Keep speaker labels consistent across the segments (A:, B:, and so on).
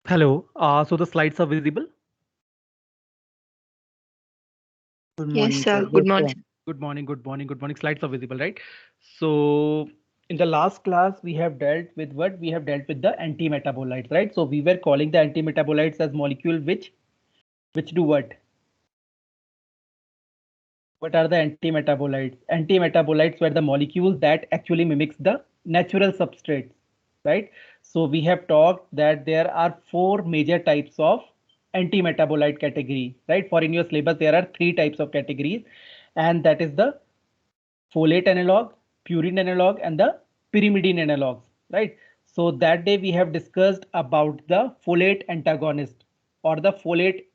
A: Hello. So the slides are visible.
B: Good
C: Yes,
B: morning,
C: sir.
B: sir.
C: Good
B: Yes,
C: morning.
B: sir.
A: Good morning. Good morning. Good morning. Slides are visible, right? So in the last class, we have dealt with what? We have dealt with the antimetabolites, right? So we were calling the antimetabolites as molecule which do what? What are the antimetabolites? Antimetabolites were the molecules that actually mimics the natural substrates, right? So we have talked that there are four major types of antimetabolite category, right? For in your syllabus, there are three types of categories, and that is the folate analog, purine analog, and the pyrimidine analogs, right? So that day we have discussed about the folate antagonist or the folate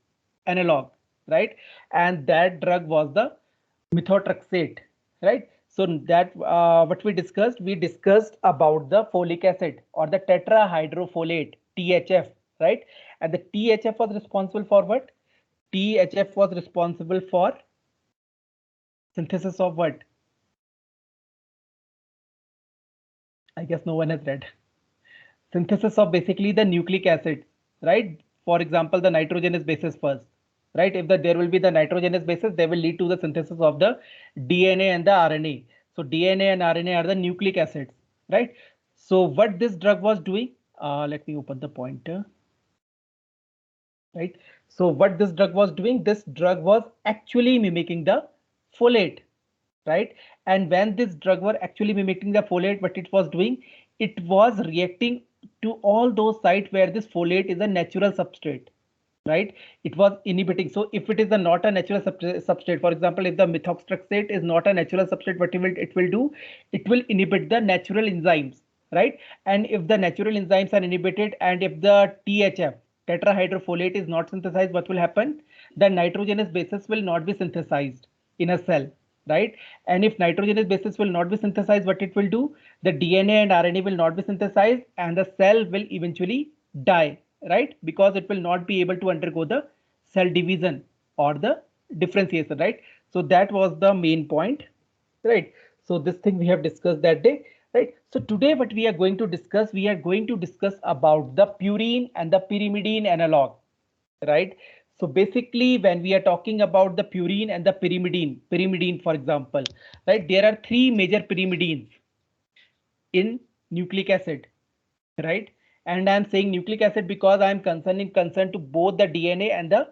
A: analog, right? And that drug was the methotrexate, right? So that what we discussed about the folic acid or the tetrahydrofolate THF, right? And the THF was responsible for what? THF was responsible for synthesis of what? I guess no one has read. Synthesis of basically the nucleic acid, right? For example, the nitrogenous bases first, right? If there will be the nitrogenous bases, they will lead to the synthesis of the DNA and the RNA. So DNA and RNA are the nucleic acids, right? So what this drug was doing, let me open the pointer, right? So what this drug was actually mimicking the folate, right? And when this drug were actually mimicking the folate, what it was doing, it was reacting to all those sites where this folate is a natural substrate, right? It was inhibiting. So if it is not a natural substrate, for example, if the methotrexate is not a natural substrate, what it will do, it will inhibit the natural enzymes, right? And if the natural enzymes are inhibited, and if the THF, tetrahydrofolate, is not synthesized, what will happen? The nitrogenous bases will not be synthesized in a cell, right? And if nitrogenous bases will not be synthesized, what it will do? The DNA and RNA will not be synthesized, and the cell will eventually die, right? Because it will not be able to undergo the cell division or the differentiation, right? So that was the main point, right? So this thing we have discussed that day, right? So today what we are going to discuss about the purine and the pyrimidine analog, right? So basically when we are talking about the purine and the pyrimidine for example, right, there are three major pyrimidines in nucleic acid, right? And I'm saying nucleic acid because I'm concerned to both the DNA and the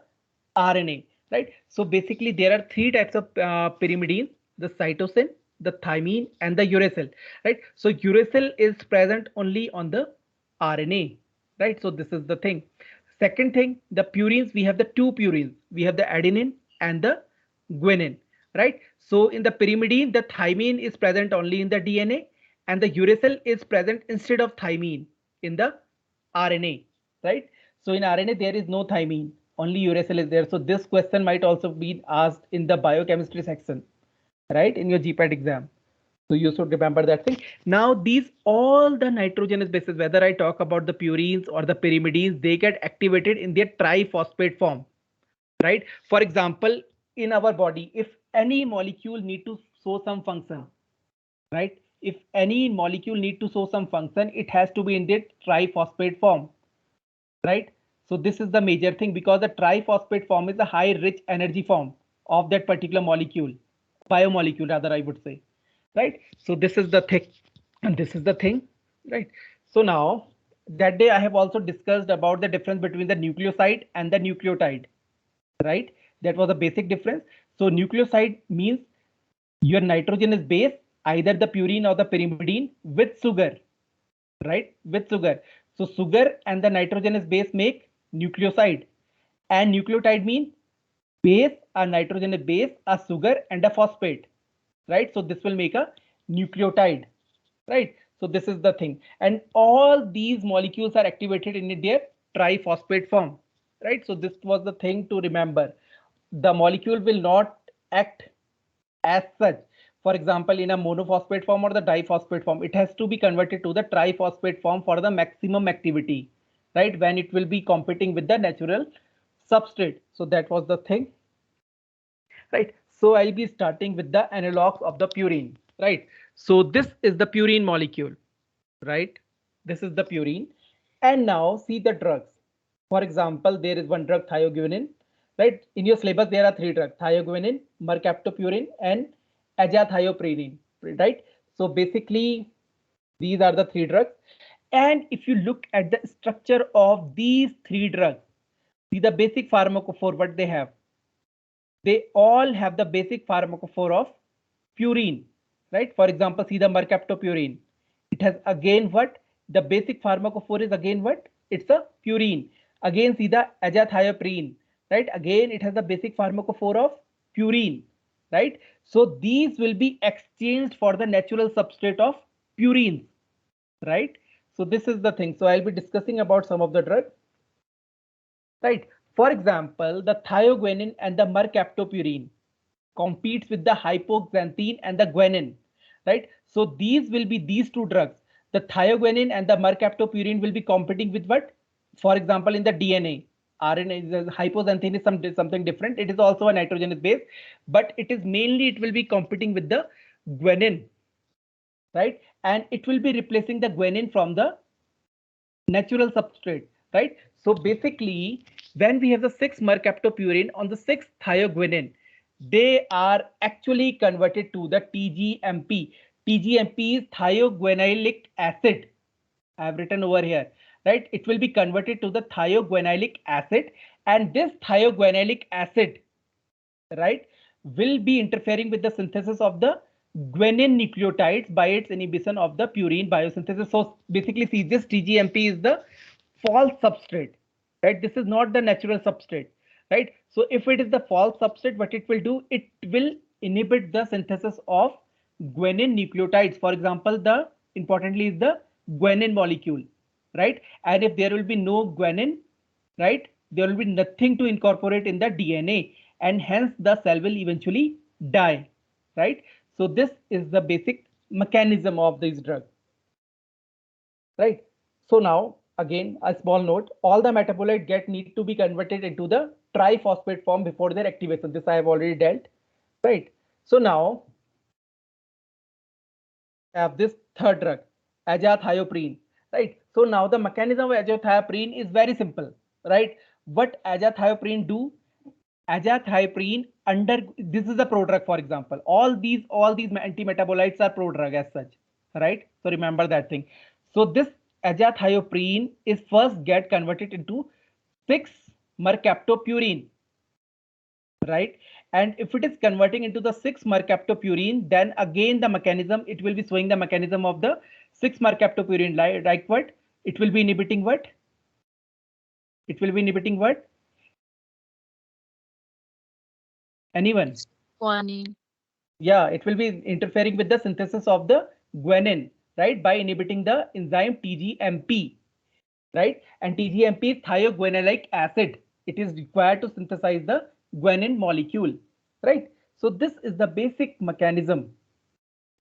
A: RNA, right? So basically there are three types of pyrimidines: the cytosine, the thymine, and the uracil, right? So uracil is present only on the RNA, right? So this is the thing. Second thing, the purines, we have the two purines. We have the adenine and the guanine, right? So in the pyrimidine, the thymine is present only in the DNA, and the uracil is present instead of thymine in the RNA, right? So in RNA there is no thymine, only uracil is there. So this question might also be asked in the biochemistry section, right, in your GPAT exam. So you should remember that thing. Now these all the nitrogenous bases, whether I talk about the purines or the pyrimidines, they get activated in their triphosphate form, right? For example, in our body, if any molecule need to show some function, right? If any molecule need to show some function, it has to be in the triphosphate form, right? So this is the major thing, because the triphosphate form is a high rich energy form of that particular molecule, biomolecule rather I would say, right? So this is the thing, and this is the thing, right? So now that day I have also discussed about the difference between the nucleoside and the nucleotide, right? That was a basic difference. So nucleoside means your nitrogenous base, either the purine or the pyrimidine with sugar, right? With sugar. So sugar and the nitrogenous base make nucleoside, and nucleotide means base, a nitrogenous base, a sugar, and a phosphate, right? So this will make a nucleotide, right? So this is the thing, and all these molecules are activated in their triphosphate form, right? So this was the thing to remember. The molecule will not act as such, for example, in a monophosphate form or the diphosphate form. It has to be converted to the triphosphate form for the maximum activity, right, when it will be competing with the natural substrate. So that was the thing, right? So I'll be starting with the analogs of the purine, right? So this is the purine molecule, right? This is the purine. And now see the drugs. For example, there is one drug thioguanine, right? In your syllabus, there are three drugs: thioguanine, mercaptopurine, and azathioprine, right? So basically, these are the three drugs. And if you look at the structure of these three drugs, see the basic pharmacophore, what they have. They all have the basic pharmacophore of purine, right? For example, see the mercaptopurine. It has again what? The basic pharmacophore is again what? It's a purine. Again, see the azathioprine, right? Again, it has the basic pharmacophore of purine, right? So these will be exchanged for the natural substrate of purines, right? So this is the thing. So I'll be discussing about some of the drugs, right? For example, the thioguanine and the mercaptopurine competes with the hypoxanthine and the guanine, right? So these will be these two drugs. The thioguanine and the mercaptopurine will be competing with what? For example, in the DNA, RNA, the hypoxanthine is something different. It is also a nitrogenous base, but it is mainly it will be competing with the guanine, right? And it will be replacing the guanine from the natural substrate, right? So basically, when we have the 6 mercaptopurine on the 6th thioguanine, they are actually converted to the TGMP. TGMP is thioguanylic acid. I have written over here, right? It will be converted to the thioguanylic acid, and this thioguanylic acid, right, will be interfering with the synthesis of the guanine nucleotides by its inhibition of the purine biosynthesis. So basically, see, this TGMP is the false substrate, right? This is not the natural substrate, right? So if it is the false substrate, what it will do, it will inhibit the synthesis of guanine nucleotides. For example, the importantly is the guanine molecule, right? And if there will be no guanine, right, there will be nothing to incorporate in the DNA, and hence the cell will eventually die, right? So this is the basic mechanism of this drug, right? So now again a small note, all the metabolite get need to be converted into the triphosphate form before their activation. This I have already dealt, right? So now I have this third drug, azathioprine, right? So now the mechanism of azathioprine is very simple, right? What azathioprine do? Azathioprine under, this is a prodrug, for example. All these antimetabolites are prodrug as such, right? So remember that thing. So this azathioprine is first get converted into 6 mercaptopurine, right? And if it is converting into the 6 mercaptopurine, then again the mechanism, it will be showing the mechanism of the 6 mercaptopurine, like what? It will be inhibiting what? It will be inhibiting what? Anyone?
B: Guanine.
A: Yeah, it will be interfering with the synthesis of the guanine, right, by inhibiting the enzyme TGMP, right? And TGMP is thioguanylic acid. It is required to synthesize the guanine molecule, right? So this is the basic mechanism,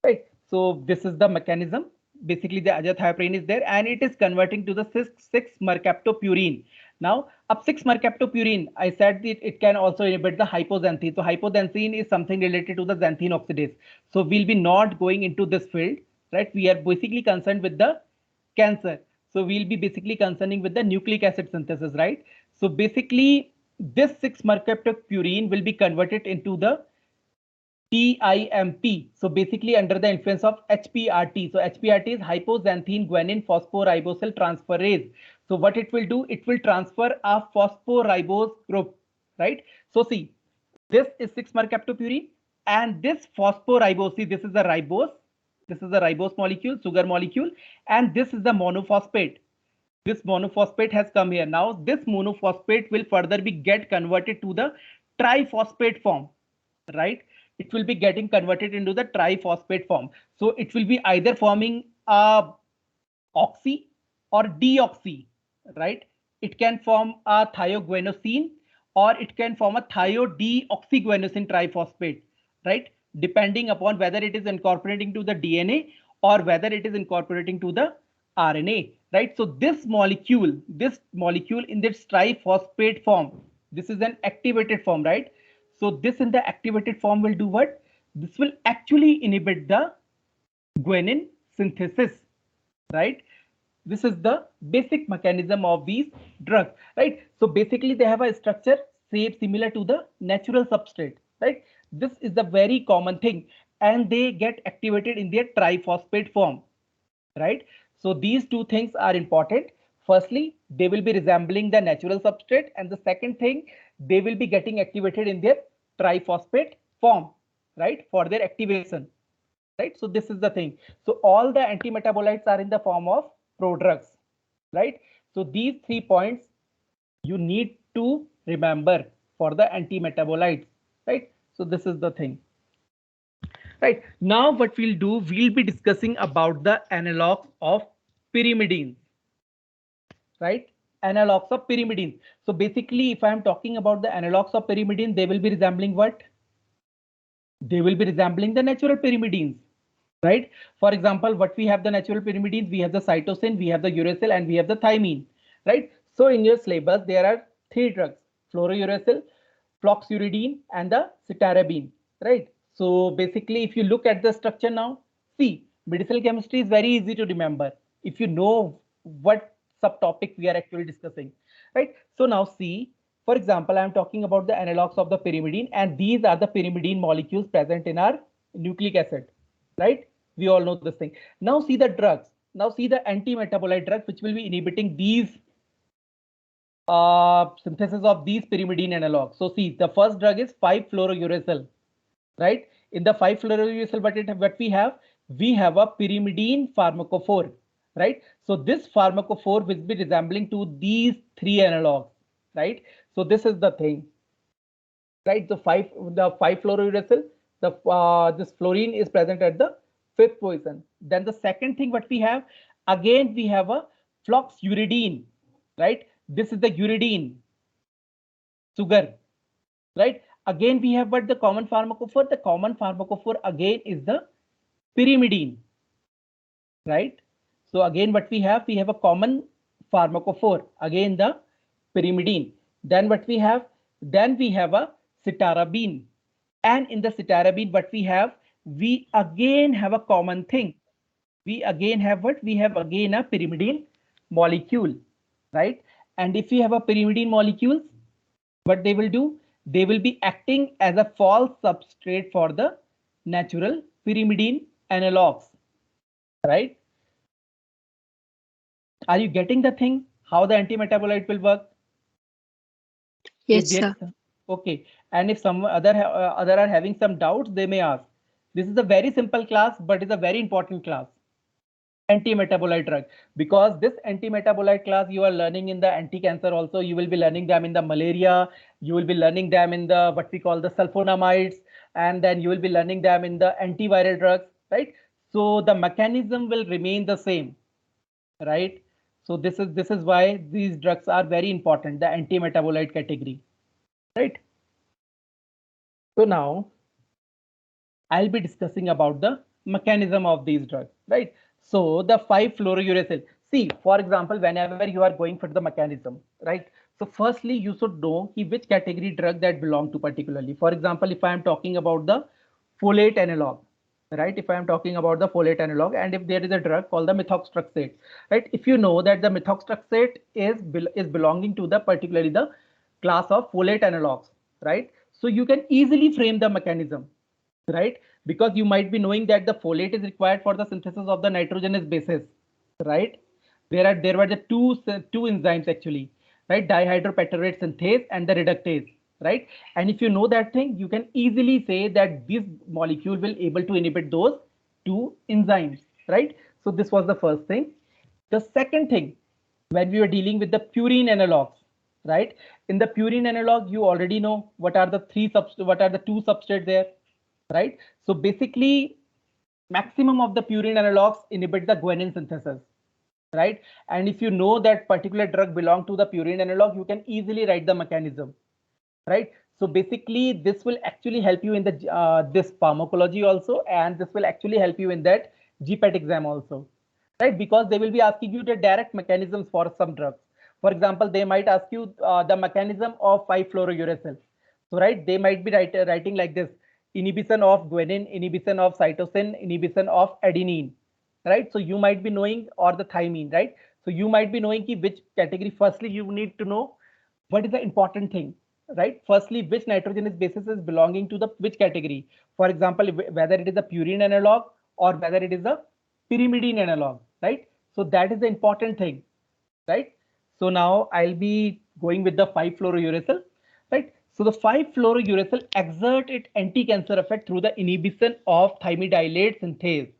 A: right? So this is the mechanism. Basically, the azathioprine is there, and it is converting to the 6 mercaptopurine. Now, up 6 mercaptopurine, I said that it can also inhibit the hypoxanthine. So hypoxanthine is something related to the xanthine oxidase. So we'll be not going into this field, right? We are basically concerned with the cancer. So we'll be basically concerning with the nucleic acid synthesis, right? So basically, this 6 mercaptopurine will be converted into the TIMP. So basically under the influence of HPRT. So HPRT is hypoxanthine guanine phosphoribosyl transferase. So what it will do, it will transfer a phosphoribose group, right? So see, this is 6 mercaptopurine, and this phosphoribose, see, this is the ribose. This is the ribose molecule, sugar molecule, and this is the monophosphate. This monophosphate has come here. Now this monophosphate will further be get converted to the triphosphate form, right? It will be getting converted into the triphosphate form. So it will be either forming a oxy or deoxy, right? It can form a thioguanosine, or it can form a thiodeoxyguanosine triphosphate, right? Depending upon whether it is incorporating to the DNA or whether it is incorporating to the RNA, right? So this molecule in this triphosphate form, this is an activated form, right? So this in the activated form will do what? This will actually inhibit the guanine synthesis, right? This is the basic mechanism of these drugs, right? So basically they have a structure shape similar to the natural substrate, right? This is the very common thing, and they get activated in their triphosphate form, right? So these two things are important. Firstly, they will be resembling the natural substrate, and the second thing, they will be getting activated in their triphosphate form, right, for their activation, right? So this is the thing. So all the antimetabolites are in the form of prodrugs, right? So these 3 points you need to remember for the antimetabolites, right? So this is the thing. Right, now what we'll do, we'll be discussing about the analogs of pyrimidines, right? Analogs of pyrimidines. So basically, if I'm talking about the analogs of pyrimidine, they will be resembling what? They will be resembling the natural pyrimidines, right? For example, what we have the natural pyrimidines, we have the cytosine, we have the uracil, and we have the thymine, right? So in your syllabus, there are 3 drugs: fluorouracil, floxuridine, and the cytarabine, right? So basically, if you look at the structure now, see, medicinal chemistry is very easy to remember if you know what subtopic we are actually discussing, right? So now see, for example, I'm talking about the analogs of the pyrimidine, and these are the pyrimidine molecules present in our nucleic acid, right? We all know this thing. Now see the drugs. Now see the anti-metabolite drugs which will be inhibiting these synthesis of these pyrimidine analogs. So see, the first drug is 5-fluorouracil, right? In the 5-fluorouracil, we have a pyrimidine pharmacophore, right? So this pharmacophore will be resembling to these 3 analogs, right? So this is the thing, right? The 5-fluorouracil, this fluorine is present at the 5th position. Then the second thing what we have, again we have a floxuridine, right? This is the uridine sugar, right? Again we have, but the common pharmacophore, again is the pyrimidine, right? So again what we have a common pharmacophore, again the pyrimidine. Then what we have, then we have a cytarabine, and in the cytarabine what we again have a common thing. We again have what? We have again a pyrimidine molecule, right? And if we have a pyrimidine molecules, what they will do, they will be acting as a false substrate for the natural pyrimidine analogs, right? Are you getting the thing how the antimetabolite will work? If
B: Yes,
A: there
B: sir.
A: is okay, and if some other are having some doubts, they may ask. This is a very simple class, but it's a very important class. Anti-metabolite drug, because this anti-metabolite class you are learning in the anti-cancer also. You will be learning them in the malaria. You will be learning them in the what we call the sulfonamides, and then you will be learning them in the antiviral drugs, right? So the mechanism will remain the same, right? So this is why these drugs are very important, the anti-metabolite category, right? So now I'll be discussing about the mechanism of these drugs, right? So the 5-fluorouracil. See, for example, whenever you are going for the mechanism, right? So firstly, you should know which category drug that belong to particularly. For example, if I am talking about the folate analog, right? If I am talking about the folate analog, and if there is a drug called the methotrexate, right? If you know that the methotrexate is belonging to the particularly the class of folate analogs, right? So you can easily frame the mechanism, right? Because you might be knowing that the folate is required for the synthesis of the nitrogenous bases, right? There were the two enzymes actually, right? Dihydropentyrate synthase and the reductase, right? And if you know that thing, you can easily say that this molecule will able to inhibit those two enzymes, right? So this was the first thing. The second thing, when we were dealing with the purine analogs, right? In the purine analog, you already know what are the what are the two substrates there, right? So basically, maximum of the purine analogs inhibit the guanine synthesis, right? And if you know that particular drug belong to the purine analog, you can easily write the mechanism, right? So basically, this will actually help you in the this pharmacology also, and this will actually help you in that GPAT exam also, right? Because they will be asking you the direct mechanisms for some drugs. For example, they might ask you the mechanism of 5-fluorouracil. So, right, they might be writing like this: inhibition of guanine, inhibition of cytosine, inhibition of adenine, right? So you might be knowing, or the thymine, right? So you might be knowing which category. Firstly, you need to know what is the important thing, right? Firstly, which nitrogenous basis is belonging to the which category. For example, whether it is a purine analog or whether it is a pyrimidine analog, right? So that is the important thing, right? So now I'll be going with the 5-fluorouracil, right? So the 5-fluorouracil exert its anti-cancer effect through the inhibition of thymidylate synthase,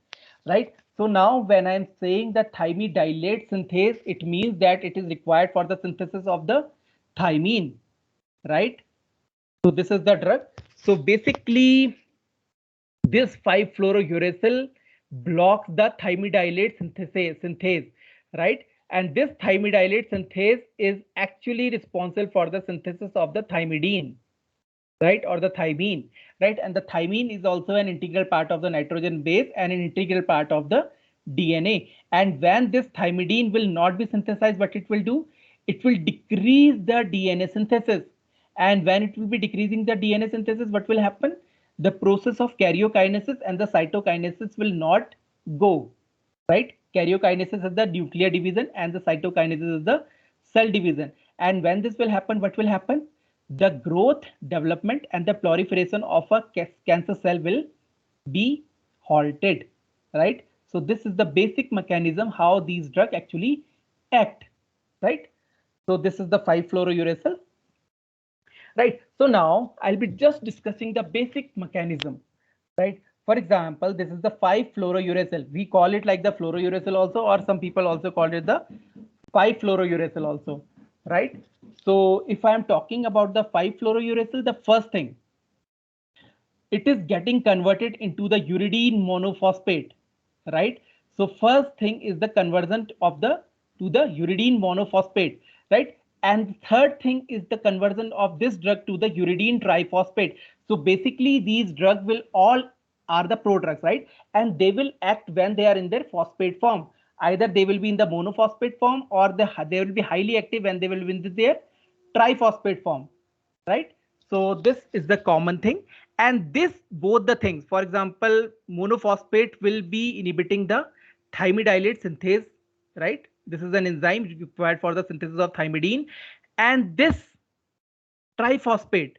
A: right? So now when I'm saying that thymidylate synthase, it means that it is required for the synthesis of the thymine, right? So this is the drug. So basically, this 5-fluorouracil blocks the thymidylate synthase, right? And this thymidylate synthase is actually responsible for the synthesis of the thymidine, right? Or the thymine, right? And the thymine is also an integral part of the nitrogen base and an integral part of the DNA. And when this thymidine will not be synthesized, what it will do? It will decrease the DNA synthesis. And when it will be decreasing the DNA synthesis, what will happen? The process of karyokinesis and the cytokinesis will not go, right? Karyokinesis is the nuclear division and the cytokinesis is the cell division. And when this will happen, what will happen? The growth, development, and the proliferation of a cancer cell will be halted, right? So this is the basic mechanism how these drugs actually act, right? So this is the 5-fluorouracil, right? So now I'll be just discussing the basic mechanism, right? For example, this is the 5-fluorouracil. We call it like the fluorouracil also, or some people also call it the 5-fluorouracil also, right? So if I'm talking about the 5-fluorouracil, the first thing, it is getting converted into the uridine monophosphate, right? So first thing is the conversion of the to the uridine monophosphate, right? And third thing is the conversion of this drug to the uridine triphosphate. So basically these drugs will all are the prodrugs, right? And they will act when they are in their phosphate form. Either they will be in the monophosphate form or they will be highly active when they will be in their triphosphate form, right? So this is the common thing. And this both the things, for example, monophosphate will be inhibiting the thymidylate synthase, right? This is an enzyme required for the synthesis of thymidine. And this triphosphate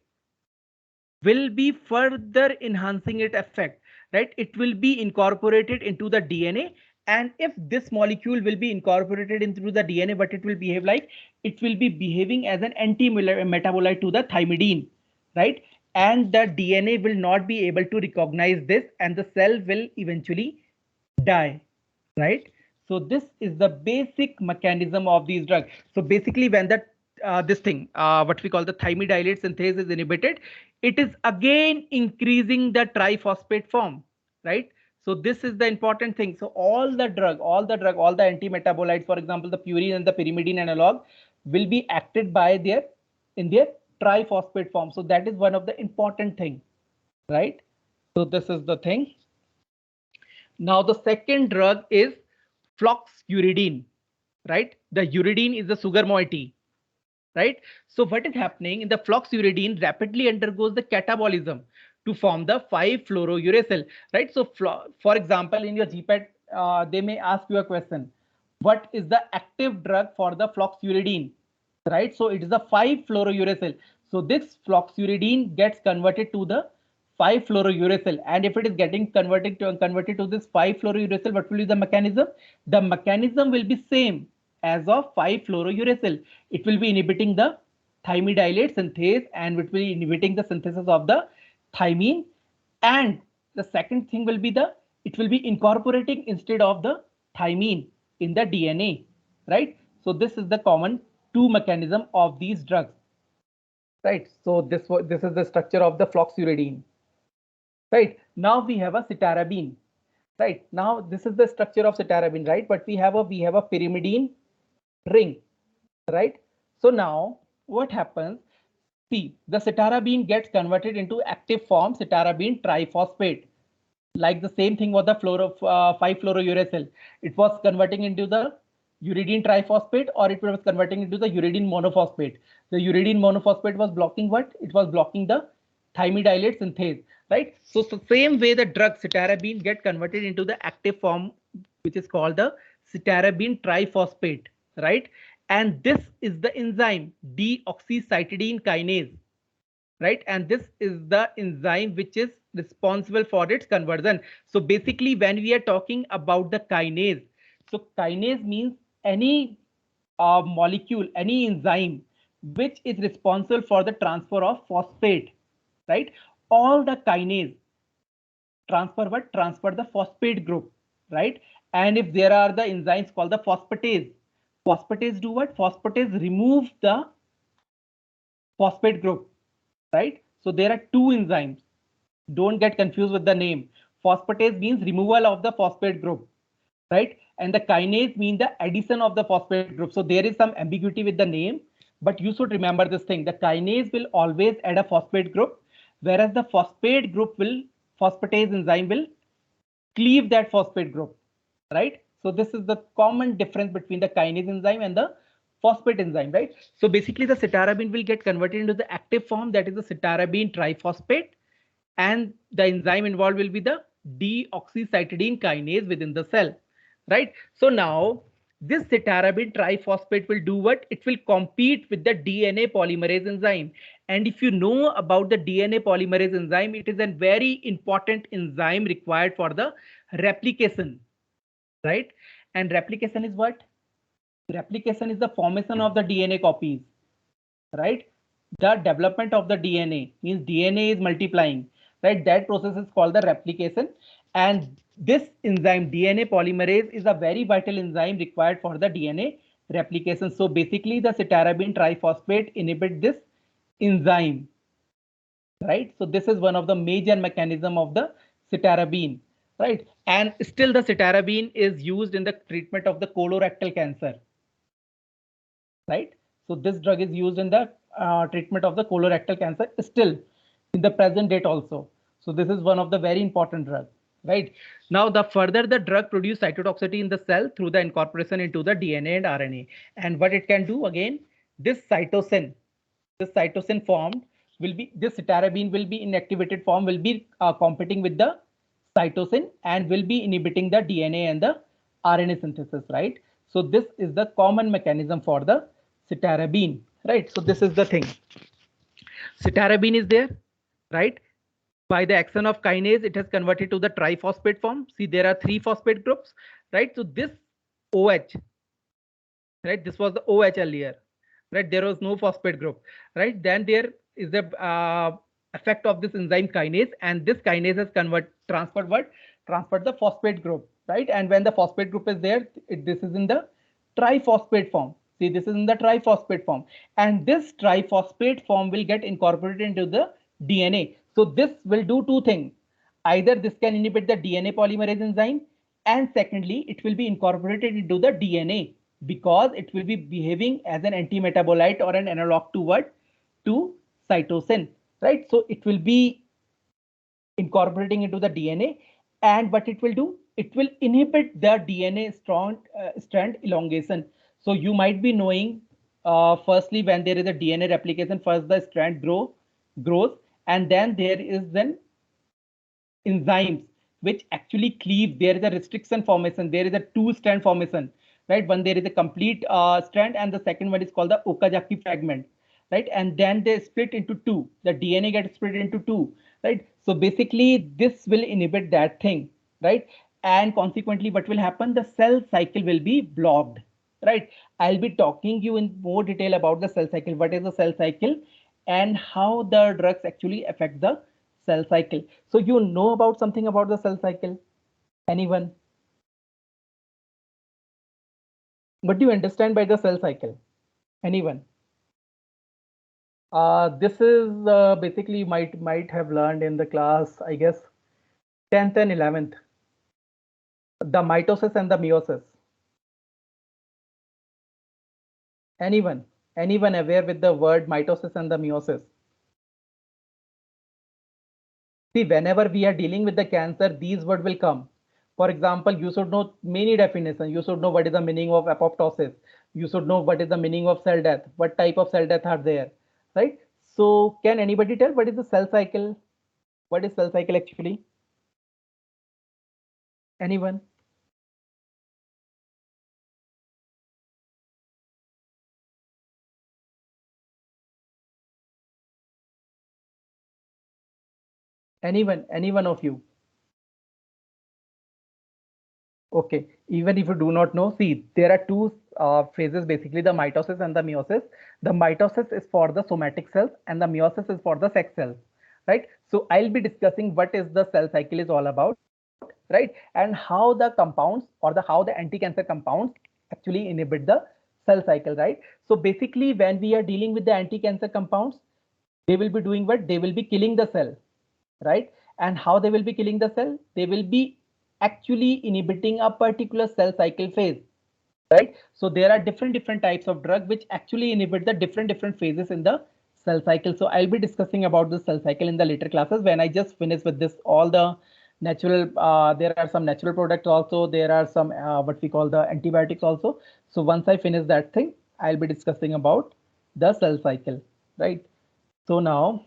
A: will be further enhancing its effect, right? It will be incorporated into the DNA. And if this molecule will be incorporated into the DNA, what it will behave like? It will be behaving as an anti-metabolite to the thymidine, right? And the DNA will not be able to recognize this and the cell will eventually die, right? So this is the basic mechanism of these drugs. So basically when that this thing, what we call the thymidylate synthase is inhibited, it is again increasing the triphosphate form, right? So this is the important thing. So all the anti-metabolites, for example, the purine and the pyrimidine analog will be acted by their in their triphosphate form. So that is one of the important thing, right? So this is the thing. Now the second drug is floxuridine, right? The uridine is the sugar moiety, right? So what is happening in the floxuridine rapidly undergoes the catabolism to form the 5-fluorouracil, right? So for example, in your GPAT, they may ask you a question, what is the active drug for the floxuridine, right? So it is the 5-fluorouracil. So this floxuridine gets converted to the 5-fluorouracil, and if it is getting converted to this 5-fluorouracil, what will be the mechanism? The mechanism will be same as of 5-fluorouracil. It will be inhibiting the thymidylate synthase and it will be inhibiting the synthesis of the thymine. And the second thing will be it will be incorporating instead of the thymine in the DNA, right? So this is the common two mechanism of these drugs, right? So this is the structure of the floxuridine, right? Now we have a cytarabine, right? Now this is the structure of cytarabine, right? But we have a pyrimidine ring, right? So now what happens? See, the cytarabine gets converted into active form cytarabine triphosphate. Like the same thing was the 5-fluorouracil. It was converting into the uridine triphosphate or it was converting into the uridine monophosphate. The uridine monophosphate was blocking what? It was blocking the thymidylate synthase, right? So same way the drug cytarabine get converted into the active form, which is called the cytarabine triphosphate, right? And this is the enzyme deoxycytidine kinase, right? And this is the enzyme which is responsible for its conversion. So basically, when we are talking about the kinase, so kinase means any molecule, any enzyme which is responsible for the transfer of phosphate, right? All the kinase transfer the phosphate group, right? And if there are the enzymes called the phosphatase do what? Phosphatase remove the phosphate group, right? So there are two enzymes. Don't get confused with the name. Phosphatase means removal of the phosphate group, right? And the kinase means the addition of the phosphate group. So there is some ambiguity with the name, but you should remember this thing. The kinase will always add a phosphate group, whereas the phosphatase enzyme will cleave that phosphate group, right? So this is the common difference between the kinase enzyme and the phosphate enzyme, right? So basically the cytarabine will get converted into the active form, that is the cytarabine triphosphate, and the enzyme involved will be the deoxycytidine kinase within the cell, right? So now this cytarabine triphosphate will do what? It will compete with the DNA polymerase enzyme. And if you know about the DNA polymerase enzyme, it is a very important enzyme required for the replication, right? And replication is what? Replication is the formation of the DNA copies, right? The development of the DNA means DNA is multiplying, right? That process is called the replication. And this enzyme, DNA polymerase, is a very vital enzyme required for the DNA replication. So basically, the cytarabine triphosphate inhibit this enzyme, right? So this is one of the major mechanism of the cytarabine, right? And still the cytarabine is used in the treatment of the colorectal cancer, right? So this drug is used in the treatment of the colorectal cancer still in the present date also. So this is one of the very important drug, right? Now the further the drug produce cytotoxicity in the cell through the incorporation into the DNA and RNA. And what it can do again, this cytosine formed will be, this cytarabine will be inactivated form will be competing with the cytosine and will be inhibiting the DNA and the RNA synthesis, right? So this is the common mechanism for the cytarabine, right? So this is the thing. Cytarabine is there, right? By the action of kinase, it has converted to the triphosphate form. See, there are three phosphate groups, right? So this OH, right? This was the OH earlier, right? There was no phosphate group, right? Then there is the effect of this enzyme kinase, and this kinase has transferred what? Transferred the phosphate group, right? And when the phosphate group is there, this is in the triphosphate form. See, this is in the triphosphate form, and this triphosphate form will get incorporated into the DNA. So this will do two things. Either this can inhibit the DNA polymerase enzyme, and secondly, it will be incorporated into the DNA because it will be behaving as an anti-metabolite or an analog to what? To cytosine, right? So it will be incorporating into the DNA, and what it will do? It will inhibit the DNA strand elongation. So you might be knowing, firstly, when there is a DNA replication, first the strand grows, and then there is then enzymes which actually cleave. There is a restriction formation, there is a two strand formation, right? One, there is a complete strand, and the second one is called the Okazaki fragment, right? And then they split into two, the DNA gets split into two, right? So basically this will inhibit that thing, right? And consequently what will happen? The cell cycle will be blocked, right? I'll be talking you in more detail about the cell cycle, what is the cell cycle and how the drugs actually affect the cell cycle. So you know about something about the cell cycle? Anyone? What do you understand by the cell cycle? Anyone? This is basically you might have learned in the class, I guess, 10th and 11th, the mitosis and the meiosis. Anyone? Anyone aware with the word mitosis and the meiosis? See, whenever we are dealing with the cancer, these words will come. For example, you should know many definitions. You should know what is the meaning of apoptosis. You should know what is the meaning of cell death. What type of cell death are there, right? So can anybody tell what is the cell cycle? What is cell cycle actually? Anyone? Any one of you? Okay, even if you do not know, see, there are two phases, basically the mitosis and the meiosis. The mitosis is for the somatic cells and the meiosis is for the sex cells, right? So I'll be discussing what is the cell cycle is all about, right? And how the compounds or how the anti-cancer compounds actually inhibit the cell cycle, right? So basically, when we are dealing with the anti-cancer compounds, they will be doing what? They will be killing the cell, right? And how they will be killing the cell? They will be actually inhibiting a particular cell cycle phase, right? So there are different types of drug which actually inhibit the different phases in the cell cycle. So I'll be discussing about the cell cycle in the later classes when I just finish with this all the natural there are some natural products also, there are some what we call the antibiotics also. So once I finish that thing, I'll be discussing about the cell cycle, right? So now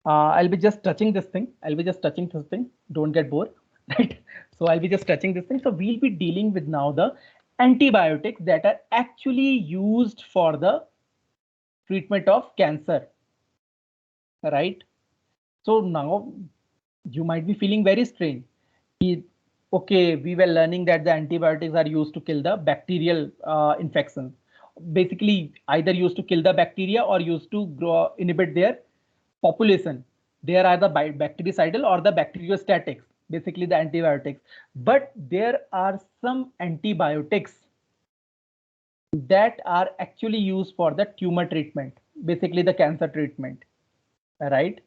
A: I'll be just touching this thing. I'll be just touching this thing. Don't get bored, right? So I'll be just touching this thing. So we'll be dealing with now the antibiotics that are actually used for the treatment of cancer, right? So now you might be feeling very strange. Okay, we were learning that the antibiotics are used to kill the bacterial infections. Basically, either used to kill the bacteria or used to inhibit their population. There are the bactericidal or the bacteriostatics, basically the antibiotics. But there are some antibiotics that are actually used for the tumor treatment, basically the cancer treatment, right?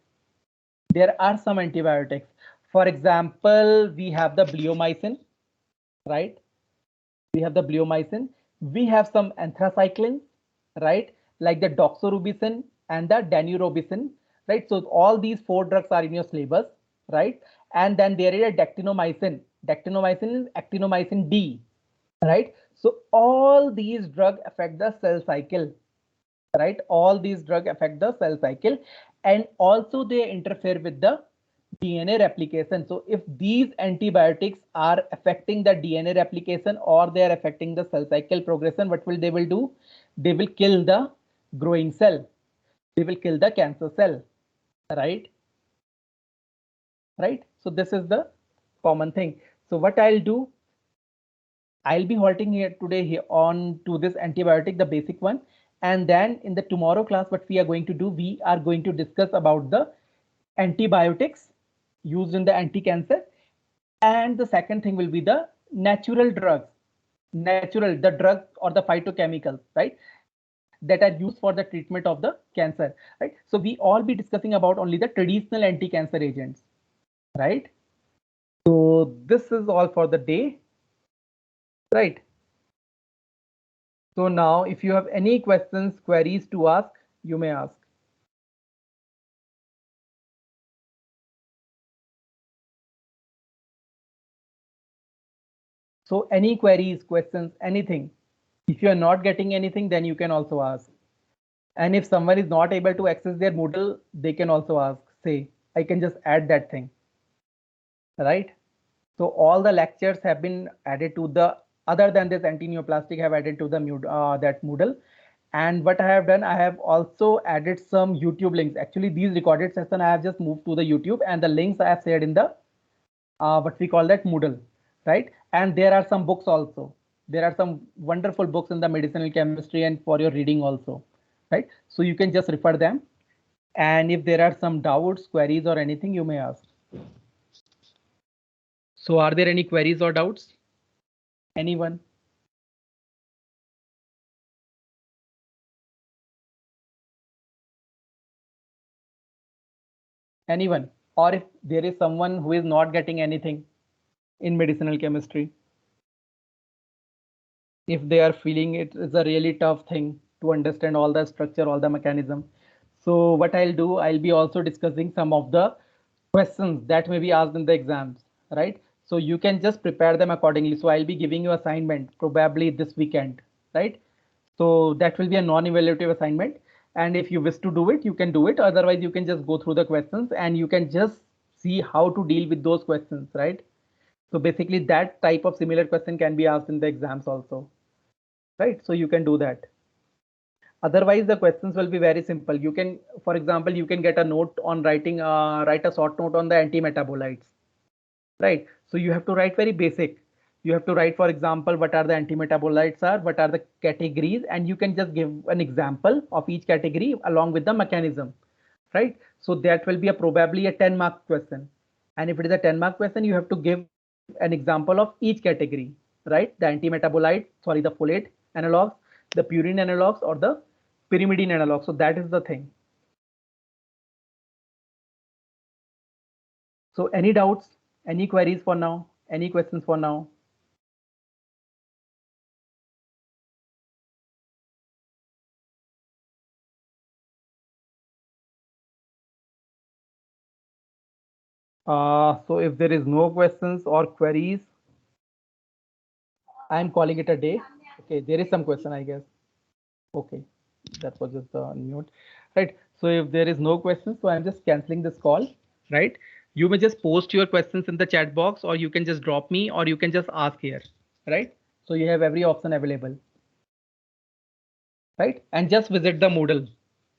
A: There are some antibiotics. For example, we have the bleomycin, right? We have the bleomycin. We have some anthracyclines, right? Like the doxorubicin and the danirobicin, right? So all these four drugs are in your syllabus, right? And then there is a dactinomycin. Dactinomycin is actinomycin D, right? So all these drugs affect the cell cycle, right? All these drugs affect the cell cycle and also they interfere with the DNA replication. So if these antibiotics are affecting the DNA replication or they are affecting the cell cycle progression, what will they will do? They will kill the growing cell. They will kill the cancer cell, right? Right. So this is the common thing. So what I'll do, I'll be halting here today here on to this antibiotic, the basic one. And then in the tomorrow class, what we are going to do, we are going to discuss about the antibiotics used in the anti-cancer. And the second thing will be the natural drugs, natural, the drugs or the phytochemicals, right? That are used for the treatment of the cancer, right? So we all be discussing about only the traditional anti-cancer agents, right? So this is all for the day, right? So now if you have any questions, queries to ask, you may ask. So any queries, questions, anything. If you are not getting anything, then you can also ask. And if someone is not able to access their Moodle, they can also ask, say, I can just add that thing, right? So all the lectures have been added to the, other than this anti-neoplastic have added to the that Moodle. And what I have done, I have also added some YouTube links. Actually, these recorded session I have just moved to the YouTube and the links I have shared in the what we call that Moodle, right? And there are some books also. There are some wonderful books in the medicinal chemistry and for your reading also, right? So you can just refer them. And if there are some doubts, queries or anything, you may ask. So are there any queries or doubts? Anyone? Anyone? Or if there is someone who is not getting anything in medicinal chemistry, if they are feeling it is a really tough thing to understand all the structure, all the mechanism. So what I'll do, I'll be also discussing some of the questions that may be asked in the exams, right? So you can just prepare them accordingly. So I'll be giving you assignment probably this weekend, right? So that will be a non-evaluative assignment. And if you wish to do it, you can do it. Otherwise, you can just go through the questions and you can just see how to deal with those questions, right? So basically that type of similar question can be asked in the exams also, right? So you can do that. Otherwise, the questions will be very simple. You can, for example, you can get a note on writing, write a short note on the antimetabolites, right? So you have to write very basic. You have to write, for example, what are the antimetabolites are, what are the categories, and you can just give an example of each category along with the mechanism, right? So that will be a probably a 10-mark question. And if it is a 10-mark question, you have to give an example of each category, right? The antimetabolite, sorry, the folate analogs, the purine analogs, or the pyrimidine analogs. So that is the thing. So any doubts, any queries for now, any questions for now? So if there is no questions or queries, I'm calling it a day. Okay, there is some question, I guess. Okay, that was just the unmute, right? So if there is no questions, so I'm just canceling this call, right? You may just post your questions in the chat box, or you can just drop me, or you can just ask here, right? So you have every option available, right? And just visit the Moodle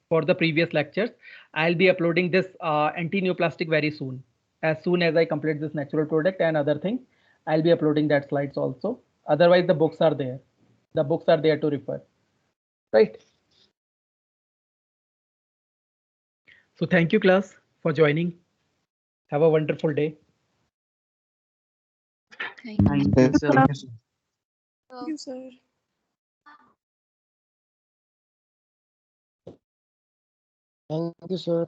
A: for the previous lectures. I'll be uploading this anti-neoplastic very soon. As soon as I complete this natural product and other thing, I'll be uploading that slides also. Otherwise, the books are there. The books are there to refer, right? So thank you, class, for joining. Have a wonderful day.
B: Thank you.
C: Thank you, sir.
B: Thank you, sir.
C: Thank you, sir.